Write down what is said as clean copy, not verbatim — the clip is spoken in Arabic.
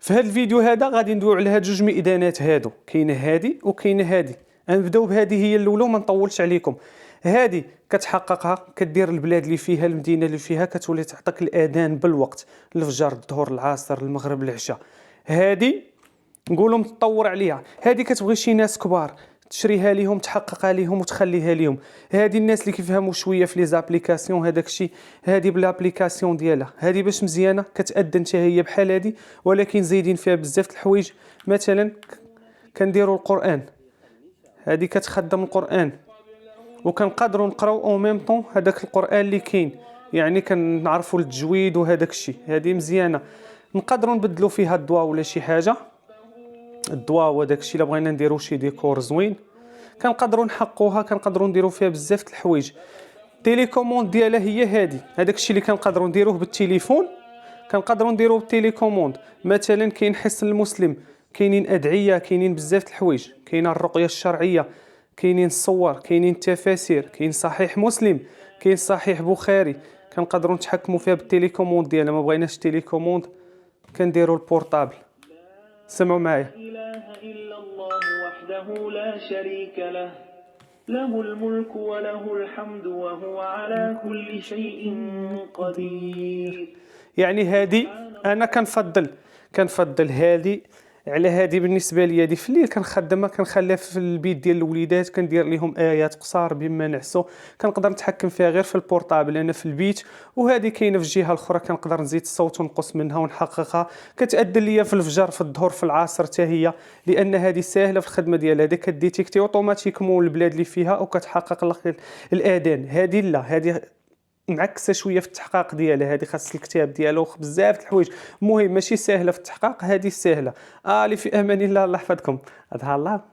في هذا الفيديو هذا غادي ندويو على هاد جوج ميدانات هادو، كاينه هادي وكاينه هادي. غنبداو بهذه هي الاولى وما نطولش عليكم. هادي كتحققها كدير البلاد اللي فيها، المدينه اللي فيها كتولي تعطيك الاذان بالوقت، الفجر، الظهر، العصر، المغرب، العشاء. هادي نقولوا متطور عليها. هادي كتبغي شي ناس كبار تشريها ليهم، تحققها ليهم وتخليها ليهم. هادي الناس اللي كيفهموا شويه في لي زابليكاسيون هذاك الشيء. هادي بلابليكاسيون ديالها، هادي باش مزيانه كتأذن حتى هي بحال هادي، ولكن زايدين فيها بزاف د الحوايج. مثلا كنديروا القران، هادي كتخدم القران وكنقدروا نقراو او ميم طون هذاك القران اللي كاين، يعني كنعرفوا التجويد وهذاك الشيء. هادي مزيانه. نقدروا نبدلوا فيها الضواء ولا شي حاجه، الضواء وداك الشيء. الا بغينا نديرو شي ديكور زوين كنقدروا نحقوها، كنقدروا نديرو فيها بزاف د الحوايج. التيليكوموند ديالها هي هادي، هذاك الشيء اللي كنقدروا نديروه بالتليفون كنقدروا نديروه بالتيليكوموند. مثلا كاين حصن المسلم، كاينين ادعيه، كاينين بزاف د الحوايج، كاينه الرقيه الشرعيه، كاينين الصور، كاينين التفاسير، كاين صحيح مسلم، كاين صحيح بخاري. كنقدروا نتحكموا فيها بالتليكوموند ديالنا. ما بغيناش التليكوموند كنديروا البورطابل. سمعوا معايا. إله إلا الله وحده لا شريك له، له الملك وله الحمد وهو على كل شيء قدير. يعني هادي انا كنفضل هادي على هادي. بالنسبه لي هادي في الليل كنخدمها، كنخليها في البيت ديال الوليدات، كندير لهم ايات قصار بما نعسوا، كنقدر نتحكم فيها غير في البورطابل انا في البيت. وهذه كاينه في الجهه الاخرى كنقدر نزيد الصوت ونقص منها ونحققها، كتأذن ليا في الفجر، في الظهر، في العصر حتى هي، لان هذه ساهله في الخدمه ديالها. هذه كديتيكتي اوتوماتيكمون البلاد اللي فيها وكتحقق لك الاذان. هذه لا، هذه معكسه شويه في التحقيق ديالها. هذه خاص الكتاب ديالو بزاف د الحوايج. المهم ماشي ساهله في التحقيق، هذه ساهله. اللي في امان الله، الله يحفظكم. هذا الله.